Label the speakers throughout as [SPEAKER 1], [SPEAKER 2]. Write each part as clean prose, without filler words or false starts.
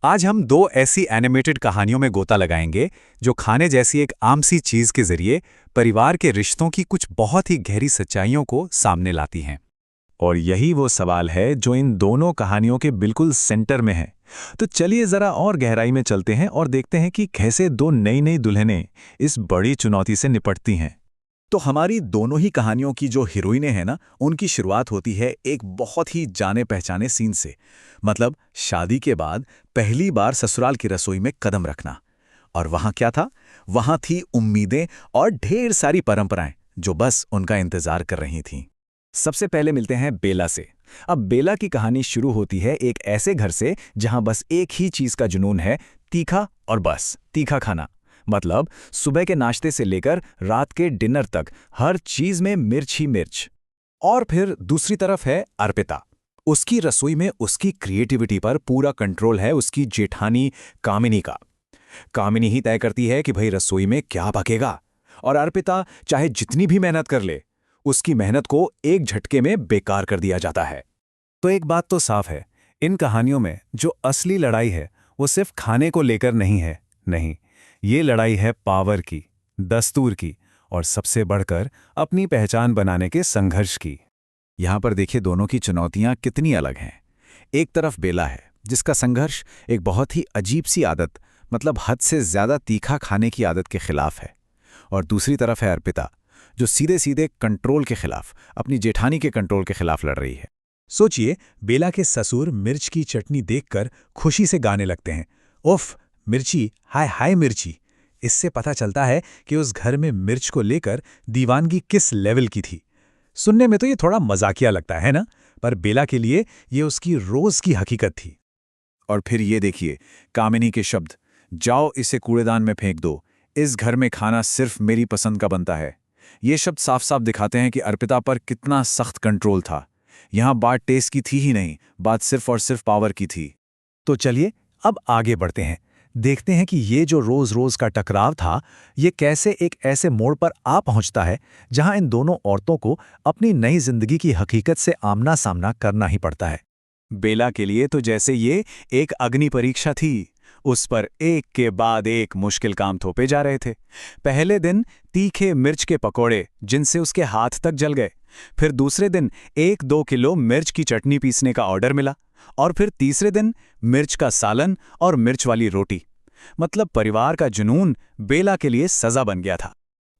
[SPEAKER 1] आज हम दो ऐसी एनिमेटेड कहानियों में गोता लगाएंगे जो खाने जैसी एक आम सी चीज के जरिए परिवार के रिश्तों की कुछ बहुत ही गहरी सच्चाइयों को सामने लाती हैं। और यही वो सवाल है जो इन दोनों कहानियों के बिल्कुल सेंटर में है। तो चलिए जरा और गहराई में चलते हैं और देखते हैं कि कैसे दो नई नई दुल्हनें इस बड़ी चुनौती से निपटती हैं।
[SPEAKER 2] तो हमारी दोनों ही कहानियों की जो हीरोइनें हैं ना, उनकी शुरुआत होती है एक बहुत ही जाने पहचाने सीन से। मतलब शादी के बाद पहली बार ससुराल की रसोई में कदम रखना। और वहां क्या था? वहां थी उम्मीदें और ढेर सारी परंपराएं जो बस उनका इंतजार कर रही थीं। सबसे पहले मिलते हैं बेला से। अब बेला की कहानी शुरू होती है एक ऐसे घर से जहां बस एक ही चीज का जुनून है, तीखा, और बस तीखा खाना। मतलब सुबह के नाश्ते से लेकर रात के डिनर तक हर चीज में मिर्च ही मिर्च। और फिर दूसरी तरफ है अर्पिता। उसकी रसोई में उसकी क्रिएटिविटी पर पूरा कंट्रोल है उसकी जेठानी कामिनी का। कामिनी ही तय करती है कि भाई रसोई में क्या पकेगा, और अर्पिता चाहे जितनी भी मेहनत कर ले, उसकी मेहनत को एक झटके में बेकार कर दिया जाता है। तो एक बात तो साफ है, इन कहानियों में जो असली लड़ाई है वो सिर्फ खाने को लेकर नहीं है। नहीं, ये लड़ाई है पावर की, दस्तूर की, और सबसे बढ़कर अपनी पहचान बनाने के संघर्ष की। यहां पर देखिए दोनों की चुनौतियां कितनी अलग हैं। एक तरफ बेला है जिसका संघर्ष एक बहुत ही अजीब सी आदत, मतलब हद से ज्यादा तीखा खाने की आदत के खिलाफ है। और दूसरी तरफ है अर्पिता जो सीधे सीधे कंट्रोल के खिलाफ, अपनी जेठानी के कंट्रोल के खिलाफ लड़ रही है। सोचिए, बेला के ससुर मिर्च की चटनी देखकर खुशी से गाने लगते हैं, उफ मिर्ची, हाय हाय मिर्ची। इससे पता चलता है कि उस घर में मिर्च को लेकर दीवानगी किस लेवल की थी। सुनने में तो ये थोड़ा मजाकिया लगता है ना, पर बेला के लिए ये उसकी रोज की हकीकत थी। और फिर ये देखिए कामिनी के शब्द, जाओ इसे कूड़ेदान में फेंक दो, इस घर में खाना सिर्फ मेरी पसंद का बनता है। ये शब्द साफ साफ दिखाते हैं कि अर्पिता पर कितना सख्त कंट्रोल था। यहां बात टेस्ट की थी ही नहीं, बात सिर्फ और सिर्फ पावर की थी। तो चलिए अब आगे बढ़ते हैं, देखते हैं कि ये जो रोज रोज का टकराव था, ये कैसे एक ऐसे मोड़ पर आ पहुंचता है जहां इन दोनों औरतों को अपनी नई जिंदगी की हकीकत से आमना सामना करना ही पड़ता है। बेला के लिए तो जैसे ये एक अग्नि परीक्षा थी, उस पर एक के बाद एक मुश्किल काम थोपे जा रहे थे। पहले दिन तीखे मिर्च के पकोड़े जिनसे उसके हाथ तक जल गए। फिर दूसरे दिन 1-2 किलो मिर्च की चटनी पीसने का ऑर्डर मिला। और फिर तीसरे दिन मिर्च का सालन और मिर्च वाली रोटी। मतलब परिवार का जुनून बेला के लिए सजा बन गया था।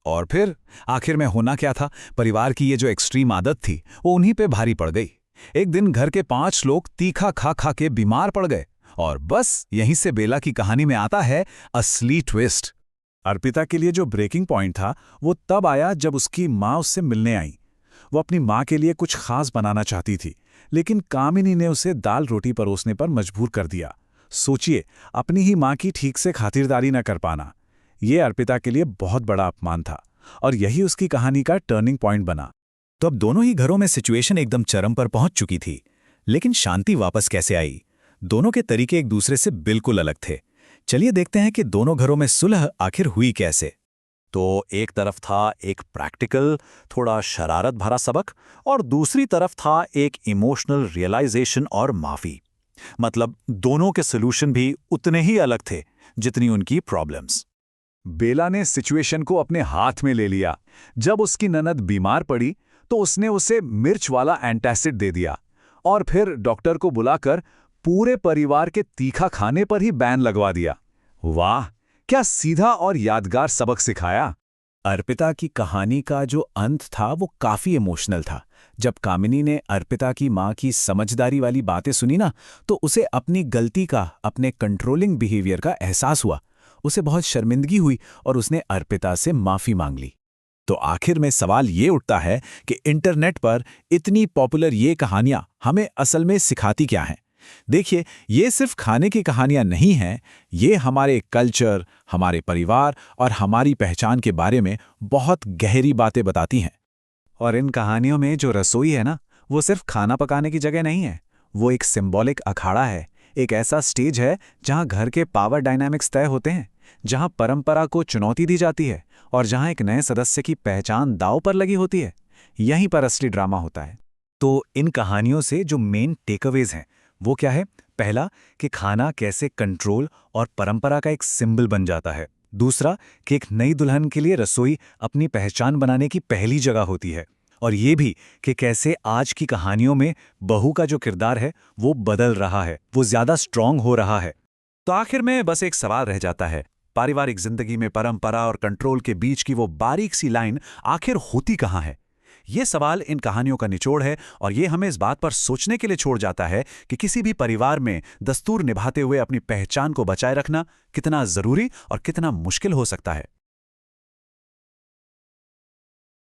[SPEAKER 2] और फिर आखिर में होना क्या था? परिवार की ये जो एक्सट्रीम आदत थी वो उन्हीं पे भारी पड़ गई। एक दिन घर के 5 लोग तीखा खा खा के बीमार पड़ गए। और बस यहीं से बेला की कहानी में आता है असली ट्विस्ट। अर्पिता के लिए जो ब्रेकिंग पॉइंट था वो तब आया जब उसकी माँ उससे मिलने आई। वो अपनी माँ के लिए कुछ खास बनाना चाहती थी, लेकिन कामिनी ने उसे दाल रोटी परोसने पर मजबूर कर दिया। सोचिए, अपनी ही माँ की ठीक से खातिरदारी न कर पाना, ये अर्पिता के लिए बहुत बड़ा अपमान था। और यही उसकी कहानी का टर्निंग पॉइंट बना। तो अब दोनों ही घरों में सिचुएशन एकदम चरम पर पहुंच चुकी थी, लेकिन शांति वापस कैसे आई? दोनों के तरीके एक दूसरे से बिल्कुल अलग थे। चलिए देखते हैं कि दोनों घरों में सुलह आखिर हुई कैसे। तो एक तरफ था एक प्रैक्टिकल, थोड़ा शरारत भरा सबक, और दूसरी तरफ था एक इमोशनल रियलाइजेशन और माफी। मतलब दोनों के सॉल्यूशन भी उतने ही अलग थे जितनी उनकी प्रॉब्लम्स। बेला ने सिचुएशन को अपने हाथ में ले लिया। जब उसकी ननद बीमार पड़ी तो उसने उसे मिर्च वाला एंटासिड दे दिया, और फिर डॉक्टर को बुलाकर पूरे परिवार के तीखा खाने पर ही बैन लगवा दिया। वाह, क्या सीधा और यादगार सबक सिखाया। अर्पिता की कहानी का जो अंत था वो काफी इमोशनल था। जब कामिनी ने अर्पिता की माँ की समझदारी वाली बातें सुनी ना, तो उसे अपनी गलती का, अपने कंट्रोलिंग बिहेवियर का एहसास हुआ। उसे बहुत शर्मिंदगी हुई और उसने अर्पिता से माफी मांग ली। तो आखिर में सवाल ये उठता है कि इंटरनेट पर इतनी पॉपुलर ये कहानियां हमें असल में सिखाती क्या हैं? देखिए, ये सिर्फ खाने की कहानियां नहीं हैं, ये हमारे कल्चर, हमारे परिवार और हमारी पहचान के बारे में बहुत गहरी बातें बताती हैं। और इन कहानियों में जो रसोई है ना, वो सिर्फ खाना पकाने की जगह नहीं है, वो एक सिंबॉलिक अखाड़ा है। एक ऐसा स्टेज है जहां घर के पावर डायनामिक्स तय होते हैं, जहां परंपरा को चुनौती दी जाती है और जहां एक नए सदस्य की पहचान दांव पर लगी होती है। यहीं पर असली ड्रामा होता है। तो इन कहानियों से जो मेन टेकअवेज हैं वो क्या है? पहला कि खाना कैसे कंट्रोल और परंपरा का एक सिंबल बन जाता है। दूसरा कि एक नई दुल्हन के लिए रसोई अपनी पहचान बनाने की पहली जगह होती है। और ये भी कि कैसे आज की कहानियों में बहू का जो किरदार है वो बदल रहा है, वो ज्यादा स्ट्रांग हो रहा है।
[SPEAKER 1] तो आखिर में बस एक सवाल रह जाता है, पारिवारिक जिंदगी में परंपरा और कंट्रोल के बीच की वो बारीक सी लाइन आखिर होती कहाँ है? ये सवाल इन कहानियों का निचोड़ है और ये हमें इस बात पर सोचने के लिए छोड़ जाता है कि किसी भी परिवार में दस्तूर निभाते हुए अपनी पहचान को बचाए रखना कितना जरूरी और कितना मुश्किल हो सकता है।